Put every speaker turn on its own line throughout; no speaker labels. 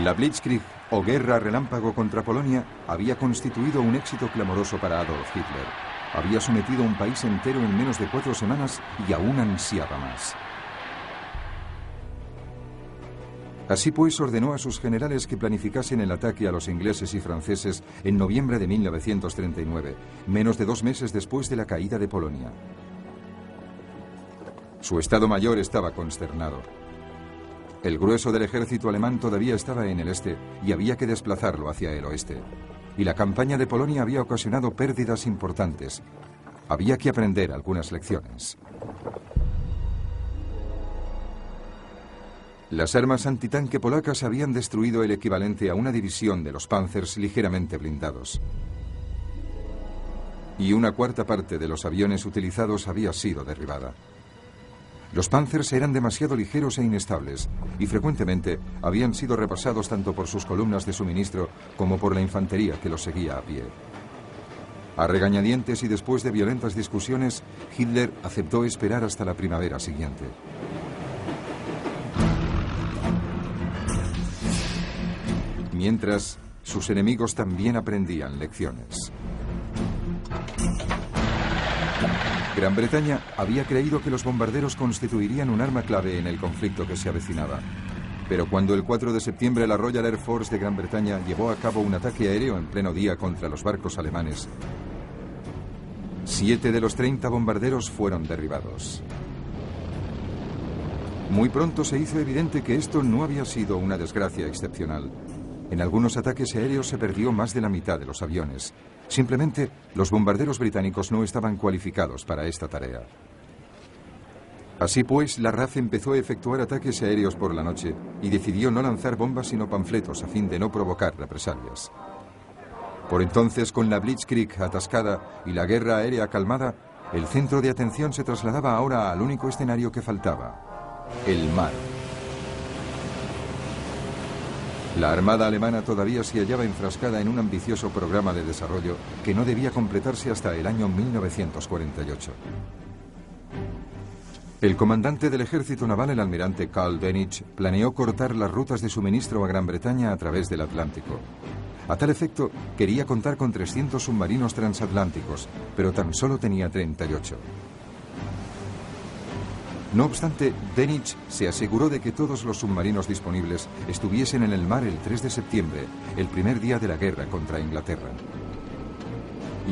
La Blitzkrieg, o guerra relámpago contra Polonia, había constituido un éxito clamoroso para Adolf Hitler. Había sometido a un país entero en menos de 4 semanas y aún ansiaba más. Así pues, ordenó a sus generales que planificasen el ataque a los ingleses y franceses en noviembre de 1939, menos de 2 meses después de la caída de Polonia. Su Estado Mayor estaba consternado. El grueso del ejército alemán todavía estaba en el este y había que desplazarlo hacia el oeste. Y la campaña de Polonia había ocasionado pérdidas importantes. Había que aprender algunas lecciones. Las armas antitanque polacas habían destruido el equivalente a una división de los Panzers ligeramente blindados. Y una cuarta parte de los aviones utilizados había sido derribada. Los Panzers eran demasiado ligeros e inestables y frecuentemente habían sido repasados tanto por sus columnas de suministro como por la infantería que los seguía a pie. A regañadientes y después de violentas discusiones, Hitler aceptó esperar hasta la primavera siguiente. Mientras, sus enemigos también aprendían lecciones. Gran Bretaña había creído que los bombarderos constituirían un arma clave en el conflicto que se avecinaba. Pero cuando el 4 de septiembre la Royal Air Force de Gran Bretaña llevó a cabo un ataque aéreo en pleno día contra los barcos alemanes, 7 de los 30 bombarderos fueron derribados. Muy pronto se hizo evidente que esto no había sido una desgracia excepcional. En algunos ataques aéreos se perdió más de la mitad de los aviones. Simplemente, los bombarderos británicos no estaban cualificados para esta tarea. Así pues, la RAF empezó a efectuar ataques aéreos por la noche y decidió no lanzar bombas sino panfletos a fin de no provocar represalias. Por entonces, con la Blitzkrieg atascada y la guerra aérea calmada, el centro de atención se trasladaba ahora al único escenario que faltaba: el mar. La Armada alemana todavía se hallaba enfrascada en un ambicioso programa de desarrollo que no debía completarse hasta el año 1948. El comandante del ejército naval, el almirante Karl Dönitz, planeó cortar las rutas de suministro a Gran Bretaña a través del Atlántico. A tal efecto, quería contar con 300 submarinos transatlánticos, pero tan solo tenía 38. No obstante, Dönitz se aseguró de que todos los submarinos disponibles estuviesen en el mar el 3 de septiembre, el primer día de la guerra contra Inglaterra.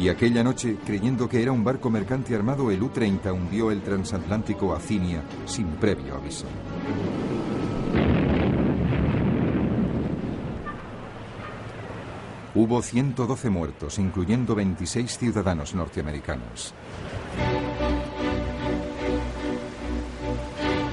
Y aquella noche, creyendo que era un barco mercante armado, el U-30 hundió el transatlántico Acinia sin previo aviso. Hubo 112 muertos, incluyendo 26 ciudadanos norteamericanos.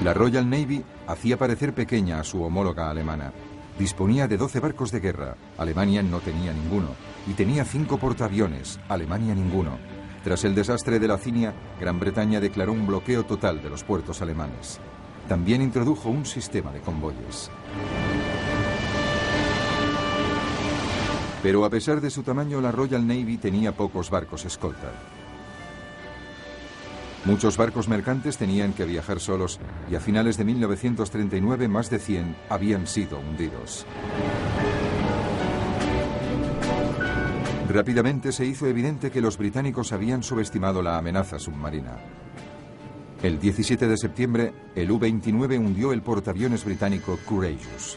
La Royal Navy hacía parecer pequeña a su homóloga alemana. Disponía de 12 barcos de guerra, Alemania no tenía ninguno, y tenía 5 portaaviones, Alemania ninguno. Tras el desastre de la Acinia, Gran Bretaña declaró un bloqueo total de los puertos alemanes. También introdujo un sistema de convoyes. Pero a pesar de su tamaño, la Royal Navy tenía pocos barcos escolta. Muchos barcos mercantes tenían que viajar solos y a finales de 1939 más de 100 habían sido hundidos. Rápidamente se hizo evidente que los británicos habían subestimado la amenaza submarina. El 17 de septiembre, el U-29 hundió el portaaviones británico Courageous.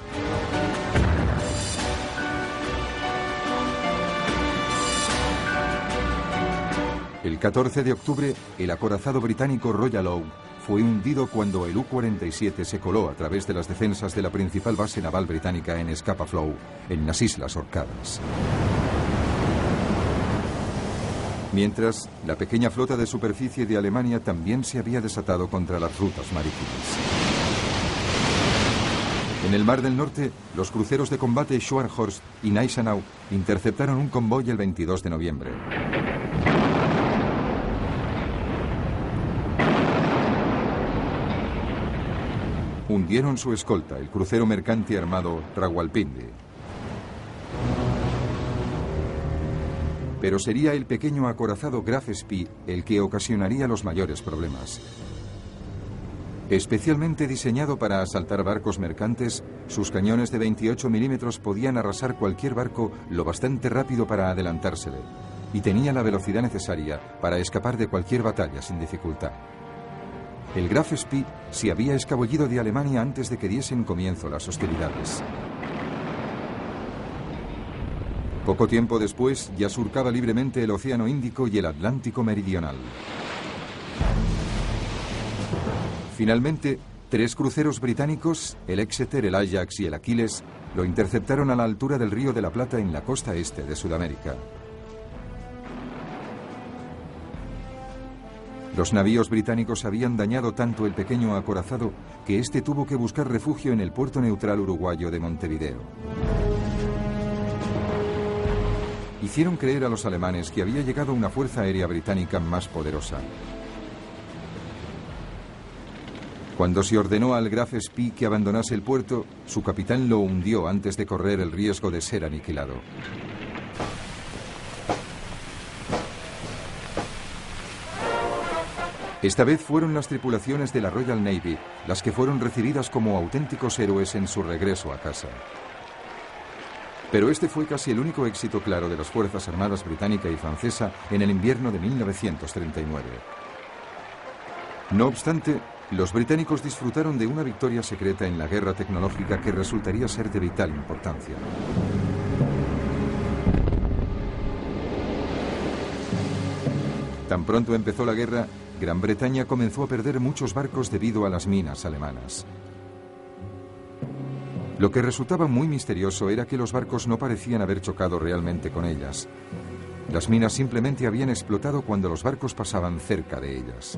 El 14 de octubre, el acorazado británico Royal Oak fue hundido cuando el U-47 se coló a través de las defensas de la principal base naval británica en Scapa Flow, en las Islas Orcadas. Mientras, la pequeña flota de superficie de Alemania también se había desatado contra las rutas marítimas. En el Mar del Norte, los cruceros de combate Scharnhorst y Gneisenau interceptaron un convoy el 22 de noviembre. Hundieron su escolta, el crucero mercante armado Rawalpindi. Pero sería el pequeño acorazado Graf Spee el que ocasionaría los mayores problemas. Especialmente diseñado para asaltar barcos mercantes, Sus cañones de 28 milímetros podían arrasar cualquier barco lo bastante rápido para adelantársele, y tenía la velocidad necesaria para escapar de cualquier batalla sin dificultad. El Graf Spee se había escabullido de Alemania antes de que diesen comienzo las hostilidades. Poco tiempo después ya surcaba libremente el Océano Índico y el Atlántico Meridional. Finalmente, 3 cruceros británicos, el Exeter, el Ajax y el Aquiles, lo interceptaron a la altura del Río de la Plata en la costa este de Sudamérica. Los navíos británicos habían dañado tanto el pequeño acorazado que éste tuvo que buscar refugio en el puerto neutral uruguayo de Montevideo. Hicieron creer a los alemanes que había llegado una fuerza aérea británica más poderosa. Cuando se ordenó al Graf Spee que abandonase el puerto, su capitán lo hundió antes de correr el riesgo de ser aniquilado. Esta vez fueron las tripulaciones de la Royal Navy las que fueron recibidas como auténticos héroes en su regreso a casa. Pero este fue casi el único éxito claro de las Fuerzas Armadas británica y francesa en el invierno de 1939. No obstante, los británicos disfrutaron de una victoria secreta en la guerra tecnológica que resultaría ser de vital importancia. Tan pronto empezó la guerra, Gran Bretaña comenzó a perder muchos barcos debido a las minas alemanas. Lo que resultaba muy misterioso era que los barcos no parecían haber chocado realmente con ellas. Las minas simplemente habían explotado cuando los barcos pasaban cerca de ellas.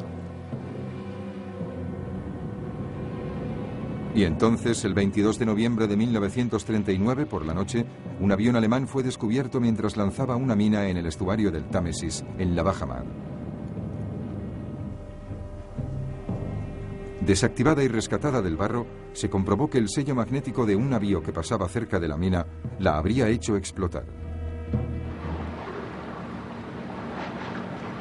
Y entonces, el 22 de noviembre de 1939, por la noche, un avión alemán fue descubierto mientras lanzaba una mina en el estuario del Támesis, en la bajamar. Desactivada y rescatada del barro, se comprobó que el sello magnético de un navío que pasaba cerca de la mina la habría hecho explotar.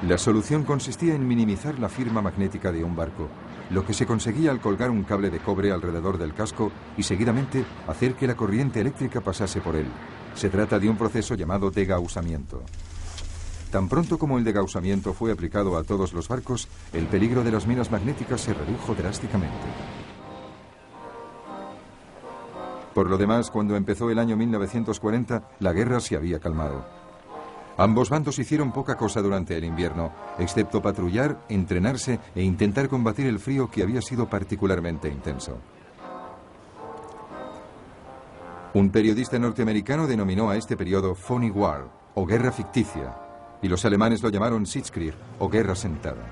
La solución consistía en minimizar la firma magnética de un barco, lo que se conseguía al colgar un cable de cobre alrededor del casco y seguidamente hacer que la corriente eléctrica pasase por él. Se trata de un proceso llamado degausamiento. Tan pronto como el degausamiento fue aplicado a todos los barcos, el peligro de las minas magnéticas se redujo drásticamente. Por lo demás, cuando empezó el año 1940, la guerra se había calmado. Ambos bandos hicieron poca cosa durante el invierno, excepto patrullar, entrenarse e intentar combatir el frío que había sido particularmente intenso. Un periodista norteamericano denominó a este periodo Phony War, o guerra ficticia, y los alemanes lo llamaron Sitzkrieg, o guerra sentada.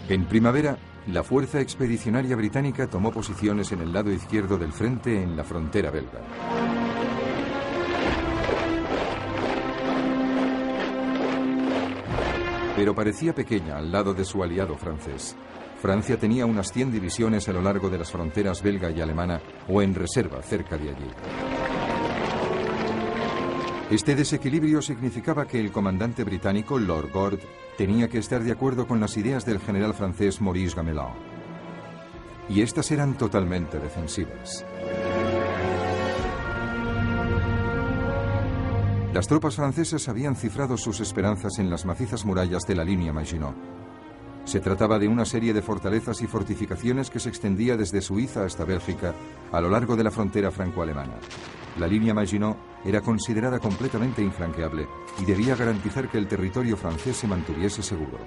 En primavera, la fuerza expedicionaria británica tomó posiciones en el lado izquierdo del frente en la frontera belga. Pero parecía pequeña al lado de su aliado francés. Francia tenía unas 100 divisiones a lo largo de las fronteras belga y alemana o en reserva cerca de allí. Este desequilibrio significaba que el comandante británico, Lord Gord, tenía que estar de acuerdo con las ideas del general francés Maurice Gamelin. Y estas eran totalmente defensivas. Las tropas francesas habían cifrado sus esperanzas en las macizas murallas de la línea Maginot. Se trataba de una serie de fortalezas y fortificaciones que se extendía desde Suiza hasta Bélgica, a lo largo de la frontera franco-alemana. La línea Maginot era considerada completamente infranqueable y debía garantizar que el territorio francés se mantuviese seguro.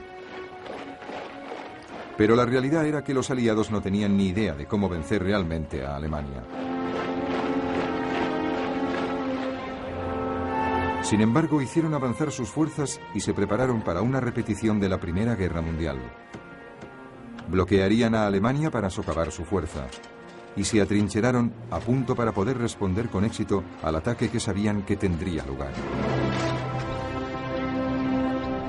Pero la realidad era que los aliados no tenían ni idea de cómo vencer realmente a Alemania. Sin embargo, hicieron avanzar sus fuerzas y se prepararon para una repetición de la Primera Guerra Mundial. Bloquearían a Alemania para socavar su fuerza y se atrincheraron a punto para poder responder con éxito al ataque que sabían que tendría lugar.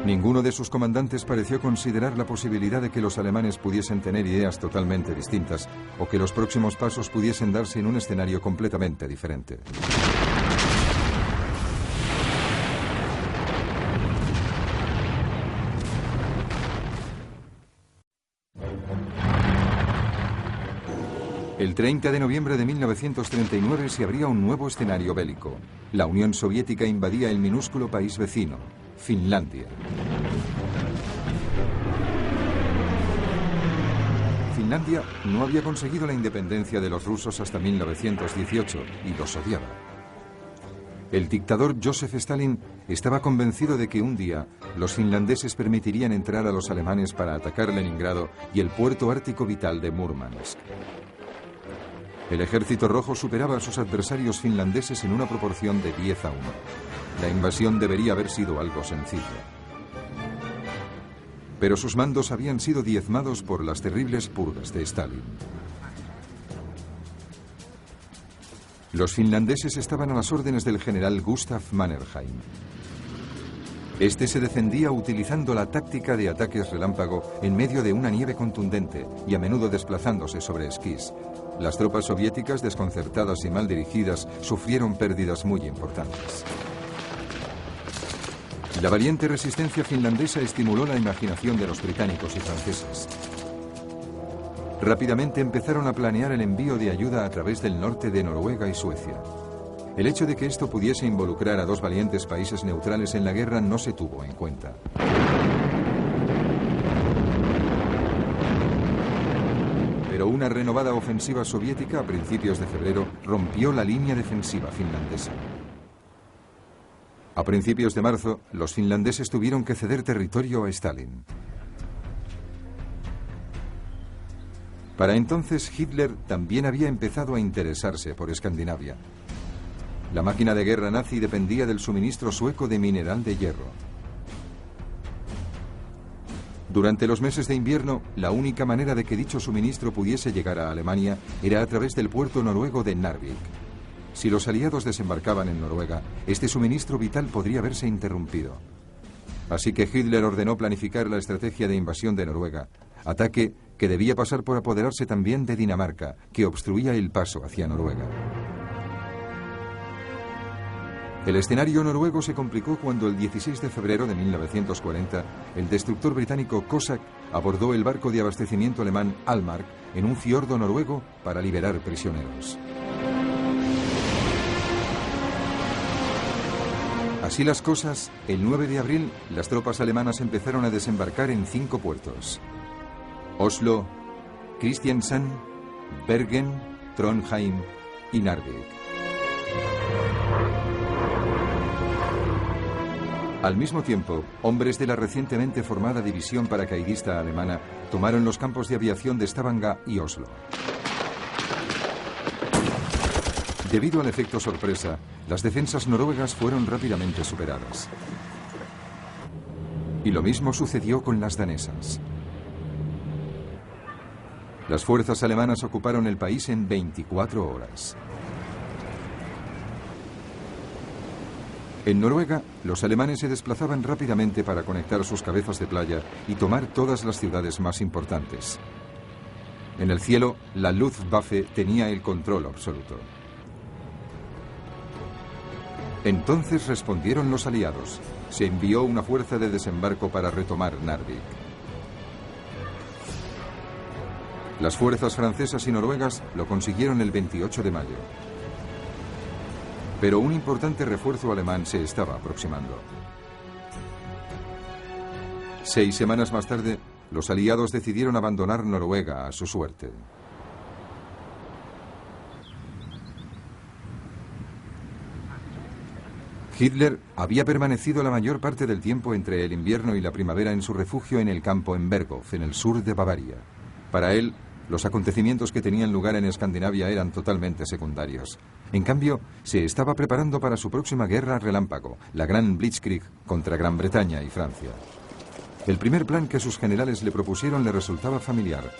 Ninguno de sus comandantes pareció considerar la posibilidad de que los alemanes pudiesen tener ideas totalmente distintas o que los próximos pasos pudiesen darse en un escenario completamente diferente. El 30 de noviembre de 1939 se abría un nuevo escenario bélico. La Unión Soviética invadía el minúsculo país vecino, Finlandia. Finlandia no había conseguido la independencia de los rusos hasta 1918 y los odiaba. El dictador Joseph Stalin estaba convencido de que un día los finlandeses permitirían entrar a los alemanes para atacar Leningrado y el puerto ártico vital de Murmansk. El ejército rojo superaba a sus adversarios finlandeses en una proporción de 10 a 1. La invasión debería haber sido algo sencillo. Pero sus mandos habían sido diezmados por las terribles purgas de Stalin. Los finlandeses estaban a las órdenes del general Gustav Mannerheim. Este se defendía utilizando la táctica de ataques relámpago en medio de una nieve contundente y a menudo desplazándose sobre esquís. Las tropas soviéticas, desconcertadas y mal dirigidas, sufrieron pérdidas muy importantes. La valiente resistencia finlandesa estimuló la imaginación de los británicos y franceses. Rápidamente empezaron a planear el envío de ayuda a través del norte de Noruega y Suecia. El hecho de que esto pudiese involucrar a dos valientes países neutrales en la guerra no se tuvo en cuenta. Pero una renovada ofensiva soviética a principios de febrero rompió la línea defensiva finlandesa. A principios de marzo, los finlandeses tuvieron que ceder territorio a Stalin. Para entonces, Hitler también había empezado a interesarse por Escandinavia. La máquina de guerra nazi dependía del suministro sueco de mineral de hierro. Durante los meses de invierno, la única manera de que dicho suministro pudiese llegar a Alemania era a través del puerto noruego de Narvik. Si los aliados desembarcaban en Noruega, este suministro vital podría verse interrumpido. Así que Hitler ordenó planificar la estrategia de invasión de Noruega, ataque que debía pasar por apoderarse también de Dinamarca, que obstruía el paso hacia Noruega. El escenario noruego se complicó cuando el 16 de febrero de 1940 el destructor británico Cossack abordó el barco de abastecimiento alemán Almark en un fiordo noruego para liberar prisioneros. Así las cosas, el 9 de abril las tropas alemanas empezaron a desembarcar en 5 puertos: Oslo, Kristiansand, Bergen, Trondheim y Narvik. Al mismo tiempo, hombres de la recientemente formada división paracaidista alemana tomaron los campos de aviación de Stavanger y Oslo. Debido al efecto sorpresa, las defensas noruegas fueron rápidamente superadas. Y lo mismo sucedió con las danesas. Las fuerzas alemanas ocuparon el país en 24 horas. En Noruega, los alemanes se desplazaban rápidamente para conectar sus cabezas de playa y tomar todas las ciudades más importantes. En el cielo, la Luftwaffe tenía el control absoluto. Entonces respondieron los aliados. Se envió una fuerza de desembarco para retomar Narvik. Las fuerzas francesas y noruegas lo consiguieron el 28 de mayo. Pero un importante refuerzo alemán se estaba aproximando. 6 semanas más tarde, los aliados decidieron abandonar Noruega a su suerte. Hitler había permanecido la mayor parte del tiempo entre el invierno y la primavera en su refugio en el campo en Berghof, en el sur de Bavaria. Para él, los acontecimientos que tenían lugar en Escandinavia eran totalmente secundarios. En cambio, se estaba preparando para su próxima guerra relámpago, la Gran Blitzkrieg contra Gran Bretaña y Francia. El primer plan que sus generales le propusieron le resultaba familiar.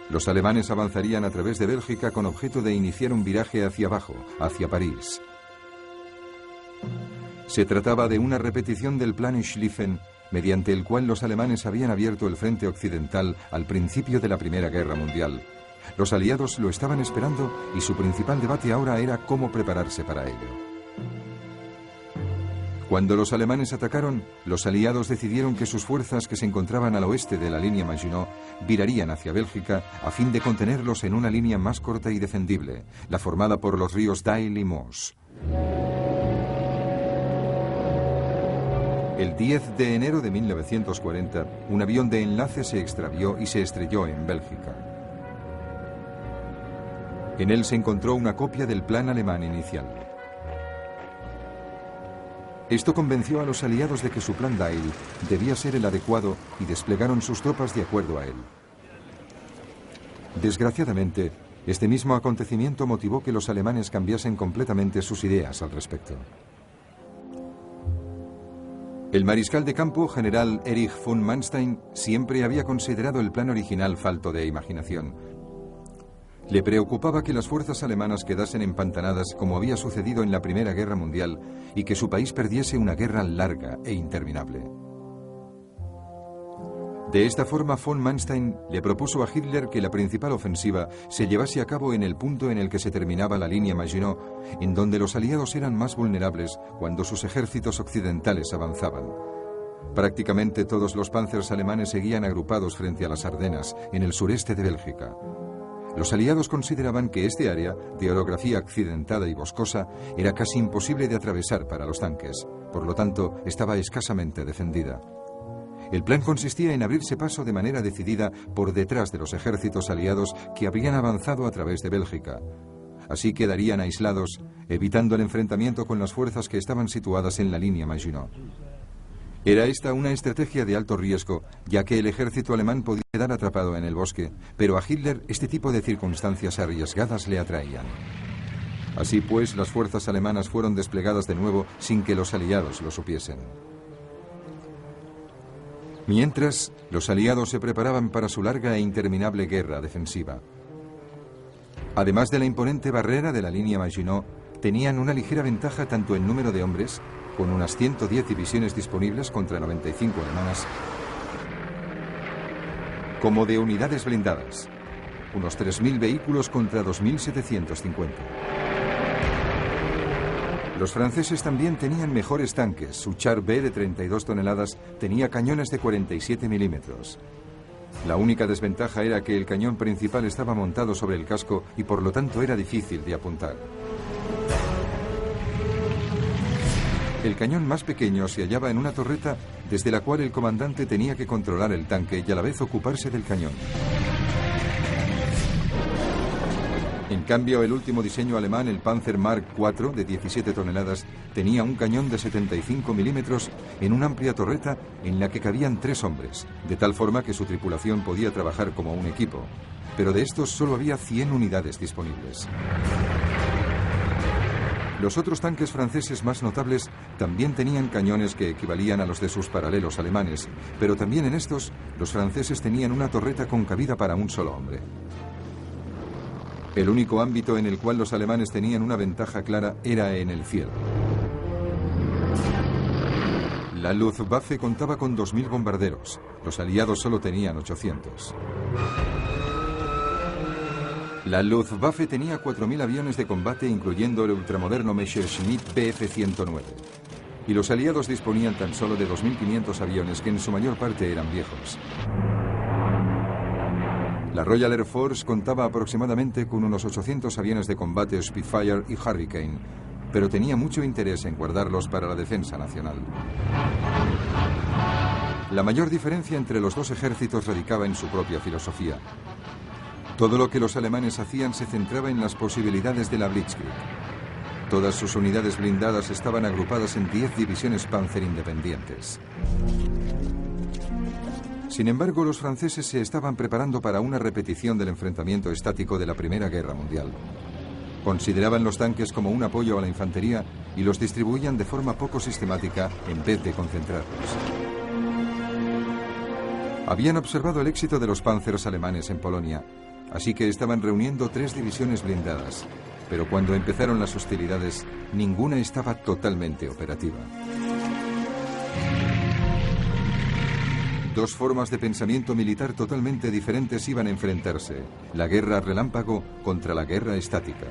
Los alemanes avanzarían a través de Bélgica con objeto de iniciar un viraje hacia abajo, hacia París. Se trataba de una repetición del plan Schlieffen, mediante el cual los alemanes habían abierto el frente occidental al principio de la Primera Guerra Mundial. Los aliados lo estaban esperando y su principal debate ahora era cómo prepararse para ello. Cuando los alemanes atacaron, los aliados decidieron que sus fuerzas que se encontraban al oeste de la línea Maginot virarían hacia Bélgica a fin de contenerlos en una línea más corta y defendible, la formada por los ríos Dyle y Moos. El 10 de enero de 1940, un avión de enlace se extravió y se estrelló en Bélgica. En él se encontró una copia del plan alemán inicial. Esto convenció a los aliados de que su plan Dyle debía ser el adecuado y desplegaron sus tropas de acuerdo a él. Desgraciadamente, este mismo acontecimiento motivó que los alemanes cambiasen completamente sus ideas al respecto. El mariscal de campo, general Erich von Manstein, siempre había considerado el plan original falto de imaginación. Le preocupaba que las fuerzas alemanas quedasen empantanadas como había sucedido en la Primera Guerra Mundial y que su país perdiese una guerra larga e interminable. De esta forma, von Manstein le propuso a Hitler que la principal ofensiva se llevase a cabo en el punto en el que se terminaba la línea Maginot, en donde los aliados eran más vulnerables cuando sus ejércitos occidentales avanzaban. Prácticamente todos los panzers alemanes seguían agrupados frente a las Ardenas, en el sureste de Bélgica. Los aliados consideraban que este área, de orografía accidentada y boscosa, era casi imposible de atravesar para los tanques, por lo tanto, estaba escasamente defendida. El plan consistía en abrirse paso de manera decidida por detrás de los ejércitos aliados que habían avanzado a través de Bélgica. Así quedarían aislados, evitando el enfrentamiento con las fuerzas que estaban situadas en la línea Maginot. Era esta una estrategia de alto riesgo, ya que el ejército alemán podía quedar atrapado en el bosque, pero a Hitler este tipo de circunstancias arriesgadas le atraían. Así pues, las fuerzas alemanas fueron desplegadas de nuevo sin que los aliados lo supiesen. Mientras, los aliados se preparaban para su larga e interminable guerra defensiva. Además de la imponente barrera de la línea Maginot, tenían una ligera ventaja tanto en número de hombres, con unas 110 divisiones disponibles contra 95 alemanas, como de unidades blindadas, unos 3.000 vehículos contra 2.750. Los franceses también tenían mejores tanques. Su Char B de 32 toneladas tenía cañones de 47 milímetros. La única desventaja era que el cañón principal estaba montado sobre el casco y por lo tanto era difícil de apuntar. El cañón más pequeño se hallaba en una torreta desde la cual el comandante tenía que controlar el tanque y a la vez ocuparse del cañón. En cambio, el último diseño alemán, el Panzer Mark IV de 17 toneladas, tenía un cañón de 75 milímetros en una amplia torreta en la que cabían 3 hombres, de tal forma que su tripulación podía trabajar como un equipo. Pero de estos solo había 100 unidades disponibles. Los otros tanques franceses más notables también tenían cañones que equivalían a los de sus paralelos alemanes, pero también en estos, los franceses tenían una torreta con cabida para un solo hombre. El único ámbito en el cual los alemanes tenían una ventaja clara era en el cielo. La Luftwaffe contaba con 2.000 bombarderos, los aliados solo tenían 800. La Luftwaffe tenía 4.000 aviones de combate, incluyendo el ultramoderno Messerschmitt Bf-109. Y los aliados disponían tan solo de 2.500 aviones, que en su mayor parte eran viejos. La Royal Air Force contaba aproximadamente con unos 800 aviones de combate Spitfire y Hurricane, pero tenía mucho interés en guardarlos para la defensa nacional. La mayor diferencia entre los dos ejércitos radicaba en su propia filosofía. Todo lo que los alemanes hacían se centraba en las posibilidades de la Blitzkrieg. Todas sus unidades blindadas estaban agrupadas en 10 divisiones Panzer independientes. Sin embargo, los franceses se estaban preparando para una repetición del enfrentamiento estático de la Primera Guerra Mundial. Consideraban los tanques como un apoyo a la infantería y los distribuían de forma poco sistemática en vez de concentrarlos. Habían observado el éxito de los panzers alemanes en Polonia, así que estaban reuniendo 3 divisiones blindadas, pero cuando empezaron las hostilidades, ninguna estaba totalmente operativa. Dos formas de pensamiento militar totalmente diferentes iban a enfrentarse: la guerra relámpago contra la guerra estática.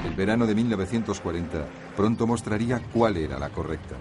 El El verano de 1940 pronto mostraría cuál era la correcta.